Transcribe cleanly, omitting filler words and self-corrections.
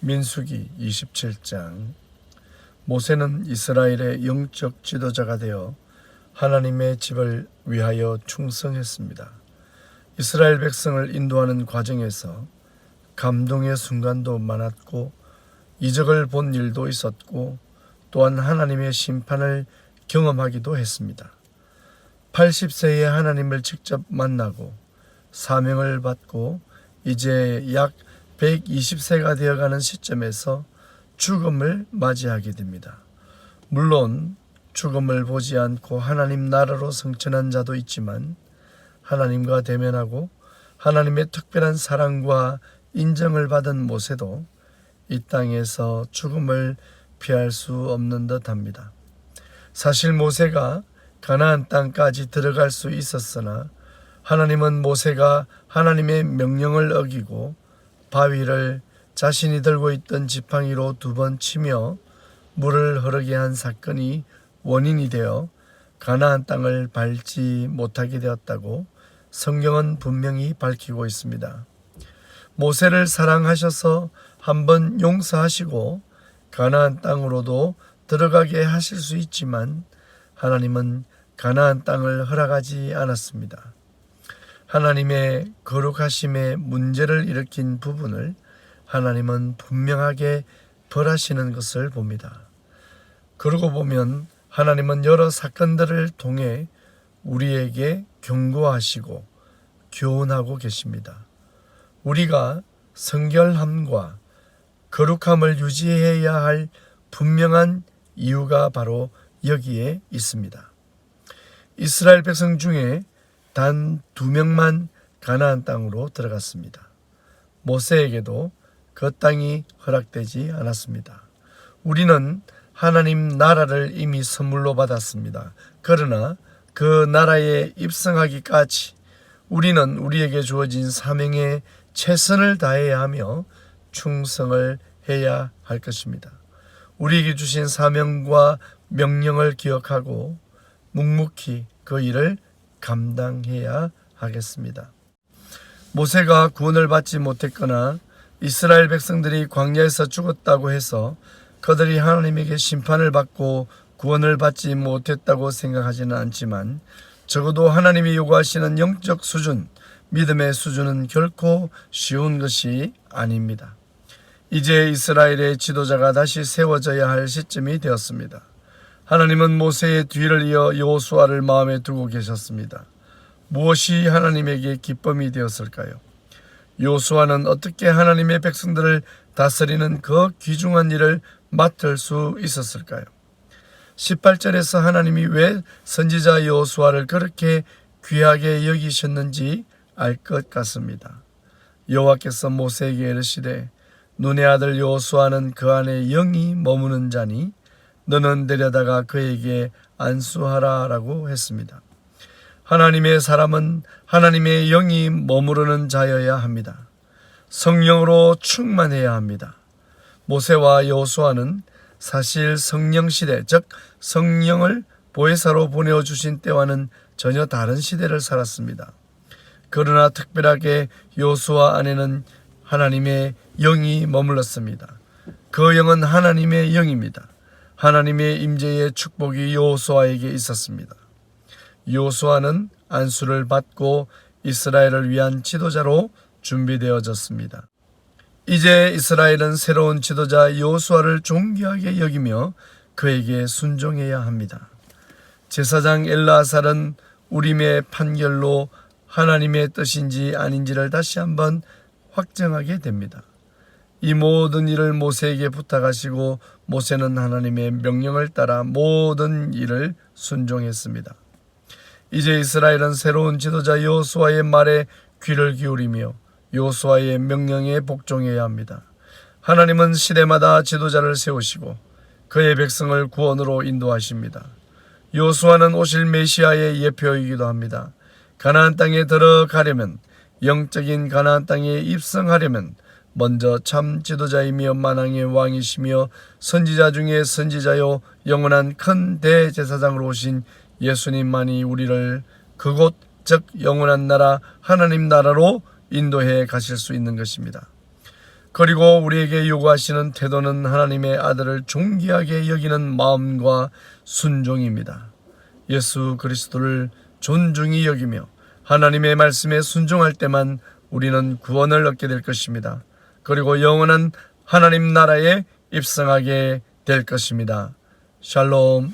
민수기 27장. 모세는 이스라엘의 영적 지도자가 되어 하나님의 집을 위하여 충성했습니다. 이스라엘 백성을 인도하는 과정에서 감동의 순간도 많았고 이적을 본 일도 있었고 또한 하나님의 심판을 경험하기도 했습니다. 80세에 하나님을 직접 만나고 사명을 받고 이제 약 120세가 되어가는 시점에서 죽음을 맞이하게 됩니다. 물론 죽음을 보지 않고 하나님 나라로 승천한 자도 있지만 하나님과 대면하고 하나님의 특별한 사랑과 인정을 받은 모세도 이 땅에서 죽음을 피할 수 없는 듯합니다. 사실 모세가 가나안 땅까지 들어갈 수 있었으나 하나님은 모세가 하나님의 명령을 어기고 바위를 자신이 들고 있던 지팡이로 2번 치며 물을 흐르게 한 사건이 원인이 되어 가나안 땅을 밟지 못하게 되었다고 성경은 분명히 밝히고 있습니다. 모세를 사랑하셔서 한번 용서하시고 가나안 땅으로도 들어가게 하실 수 있지만 하나님은 가나안 땅을 허락하지 않았습니다. 하나님의 거룩하심에 문제를 일으킨 부분을 하나님은 분명하게 벌하시는 것을 봅니다. 그러고 보면 하나님은 여러 사건들을 통해 우리에게 경고하시고 교훈하고 계십니다. 우리가 성결함과 거룩함을 유지해야 할 분명한 이유가 바로 여기에 있습니다. 이스라엘 백성 중에 단 2명만 가나안 땅으로 들어갔습니다. 모세에게도 그 땅이 허락되지 않았습니다. 우리는 하나님 나라를 이미 선물로 받았습니다. 그러나 그 나라에 입성하기까지 우리는 우리에게 주어진 사명에 최선을 다해야 하며 충성을 해야 할 것입니다. 우리에게 주신 사명과 명령을 기억하고 묵묵히 그 일을 감당해야 하겠습니다. 모세가 구원을 받지 못했거나 이스라엘 백성들이 광야에서 죽었다고 해서 그들이 하나님에게 심판을 받고 구원을 받지 못했다고 생각하지는 않지만 적어도 하나님이 요구하시는 영적 수준, 믿음의 수준은 결코 쉬운 것이 아닙니다. 이제 이스라엘의 지도자가 다시 세워져야 할 시점이 되었습니다. 하나님은 모세의 뒤를 이어 여호수아를 마음에 두고 계셨습니다. 무엇이 하나님에게 기쁨이 되었을까요? 여호수아는 어떻게 하나님의 백성들을 다스리는 그 귀중한 일을 맡을 수 있었을까요? 18절에서 하나님이 왜 선지자 여호수아를 그렇게 귀하게 여기셨는지 알 것 같습니다. 여호와께서 모세에게 이르시되 눈의 아들 여호수아는 그 안에 영이 머무는 자니 너는 데려다가 그에게 안수하라 라고 했습니다. 하나님의 사람은 하나님의 영이 머무르는 자여야 합니다. 성령으로 충만해야 합니다. 모세와 여호수아는 사실 성령 시대, 즉 성령을 보혜사로 보내주신 때와는 전혀 다른 시대를 살았습니다. 그러나 특별하게 여호수아 안에는 하나님의 영이 머물렀습니다. 그 영은 하나님의 영입니다. 하나님의 임재의 축복이 여호수아에게 있었습니다. 여호수아는 안수를 받고 이스라엘을 위한 지도자로 준비되어졌습니다. 이제 이스라엘은 새로운 지도자 여호수아를 존귀하게 여기며 그에게 순종해야 합니다. 제사장 엘르아살은 우림의 판결로 하나님의 뜻인지 아닌지를 다시 한번 확정하게 됩니다. 이 모든 일을 모세에게 부탁하시고 모세는 하나님의 명령을 따라 모든 일을 순종했습니다. 이제 이스라엘은 새로운 지도자 여호수아의 말에 귀를 기울이며 여호수아의 명령에 복종해야 합니다. 하나님은 시대마다 지도자를 세우시고 그의 백성을 구원으로 인도하십니다. 여호수아는 오실 메시아의 예표이기도 합니다. 가나안 땅에 들어가려면, 영적인 가나안 땅에 입성하려면 먼저 참 지도자이며 만왕의 왕이시며 선지자 중에 선지자요 영원한 큰 대제사장으로 오신 예수님만이 우리를 그곳 즉 영원한 나라 하나님 나라로 인도해 가실 수 있는 것입니다. 그리고 우리에게 요구하시는 태도는 하나님의 아들을 존귀하게 여기는 마음과 순종입니다. 예수 그리스도를 존중히 여기며 하나님의 말씀에 순종할 때만 우리는 구원을 얻게 될 것입니다. 그리고 영원한 하나님 나라에 입성하게 될 것입니다. 샬롬.